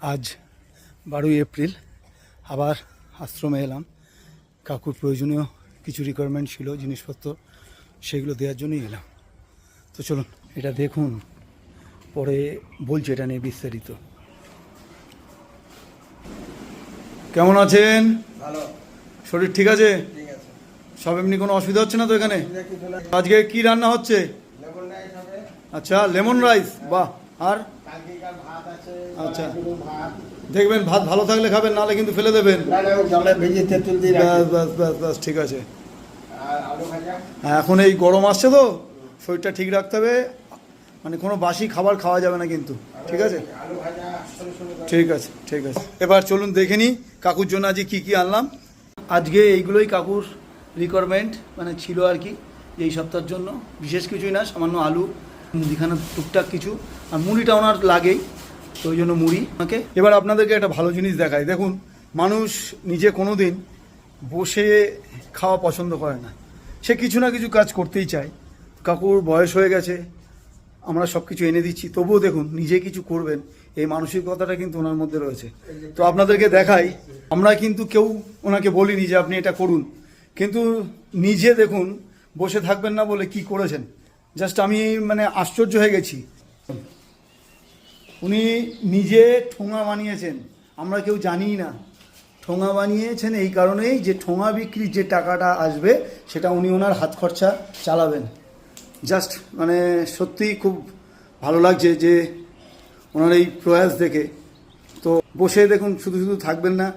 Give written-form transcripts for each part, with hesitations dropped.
আজ 12ই এপ্রিল আবার আশ্রমে এলাম। কাকুর প্রয়োজনীয় কিছু রিকোয়ারমেন্ট ছিল, জিনিসপত্র, সেগুলো দেওয়ার জন্যই এলাম। তো চলুন এটা দেখুন, পরে বলছি এটা নিয়ে বিস্তারিত। কেমন আছেন? ভালো। শরীর ঠিক আছে? ঠিক আছে। সব এমনি কোনো অসুবিধা হচ্ছে না তো এখানে? আজকে কি রান্না হচ্ছে? লেমন রাইস হবে। আচ্ছা, লেমন রাইস, বাহ। আর কালকেকার ভাত আছে। আচ্ছা, ভাত দেখবেন ভাত ভালো থাকলে খাবেন, নাহলে কিন্তু ফেলে দেবেন। না না, জলে ভেজে তেঁতুল দিয়ে রাখি। বাস বাস বাস বাস, ঠিক আছে। আর আলু ভাজা। হ্যাঁ, এখন এই গরম আসছে তো, শরীরটা ঠিক রাখতে হবে, মানে কোনো বাসি খাবার খাওয়া যাবে না কিন্তু, ঠিক আছে? আলু ভাজা সরু সরু করে। ঠিক আছে ঠিক আছে। এবার চলুন দেখে নিই কাকুর জন্য আজকে কী কী আনলাম। আজকে এইগুলোই কাকুর রিকোয়ারমেন্ট মানে ছিল আর কি, এই সপ্তাহের জন্য। বিশেষ কিছুই না, সামান্য আলু, মুদিখানা, টুকটাক কিছু, আর মুড়িটা ওনার লাগেই, তো ওই জন্য মুড়ি ওনাকে। এবার আপনাদেরকে একটা ভালো জিনিস দেখায়। দেখুন, মানুষ নিজে কোনো দিন বসে খাওয়া পছন্দ করে না, সে কিছু না কিছু কাজ করতেই চায়। কাকুর বয়স হয়ে গেছে, আমরা সব কিছু এনে দিচ্ছি, তবুও দেখুন নিজে কিছু করবেন, এই মানসিকতাটা কিন্তু ওনার মধ্যে রয়েছে। তো আপনাদেরকে দেখাই, আমরা কিন্তু কেউ ওনাকে বলিনি যে আপনি এটা করুন, কিন্তু নিজে দেখুন বসে থাকবেন না বলে কি করেছেন, জাস্ট আমি মানে আশ্চর্য হয়ে গেছি। উনি নিজে ঠোঙা বানিয়েছেন, আমরা কেউ জানিই না। ঠোঙা বানিয়েছেন এই কারণেই যে ঠোঙা বিক্রির যে টাকাটা আসবে সেটা উনি ওনার হাত খরচা চালাবেন। জাস্ট মানে সত্যিই খুব ভালো লাগছে যে ওনার এই প্রয়াস দেখে। তো বসে দেখুন, শুধু শুধু থাকবেন না,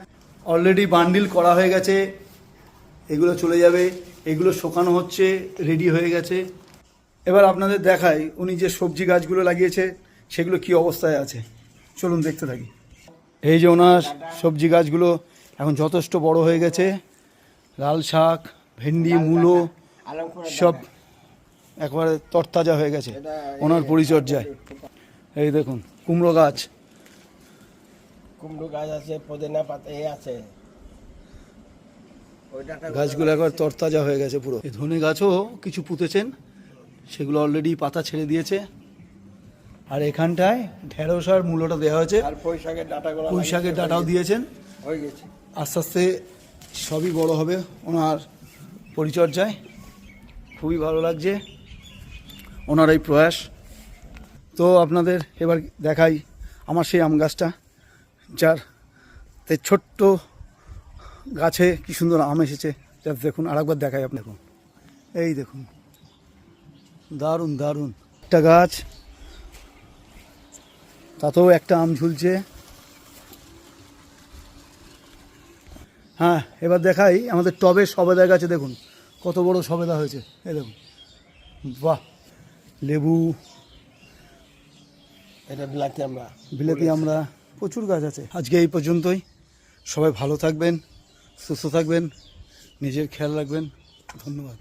অলরেডি বান্ডিল করা হয়ে গেছে, এগুলো চলে যাবে, এগুলো শোকানো হচ্ছে, রেডি হয়ে গেছে। এবার আপনাদের দেখাই উনি যে সবজি গাছগুলো লাগিয়েছে সেগুলো কি অবস্থায় আছে, চলুন দেখতে থাকি। এই যে ওনার সবজি গাছগুলো এখন যথেষ্ট বড় হয়ে গেছে, লাল শাক, ভেন্ডি, মূলো সব একবারে তরতাজা হয়ে গেছে ওনার পরিচর্যায়। এই দেখুন কুমড়ো গাছ, কুমড়ো গাছ আছে, পুদিনা পাতা আছে, গাছগুলো একবার তরতাজা হয়ে গেছে পুরো। এই ধনে গাছও কিছু পুঁতেছেন, সেগুলো অলরেডি পাতা ছেড়ে দিয়েছে। আর এখানটায় ঢেঁড়স আর মূলোটা দেওয়া হয়েছে, আর পুঁই শাকের ডাঁটাগুলো, পুঁই শাকের ডাঁটাও দিয়েছেন। হয়ে গেছে। আস্তে আস্তে সবই বড় হবে ওনার পরিচর্যায়। খুবই ভালো লাগছে ওনার এই প্রয়াস। তো আপনাদের এবার দেখাই আমার সেই আম গাছটা, যার ছোট্ট গাছে কি সুন্দর আম এসেছে, যা দেখুন। আরেকবার দেখাই আপনাকে, এই দেখুন, দারুণ দারুণ একটা গাছ, তাতেও একটা আম ঝুলছে। হ্যাঁ, এবার দেখাই আমাদের টবে সবেদা গাছে, দেখুন কত বড় সবেদা হয়েছে, এই দেখুন, বাহ। লেবু, এটা বিলাতি আমরা, প্রচুর গাছ আছে। আজকে এই পর্যন্তই। সবাই ভালো থাকবেন, সুস্থ থাকবেন, নিজের খেয়াল রাখবেন। ধন্যবাদ।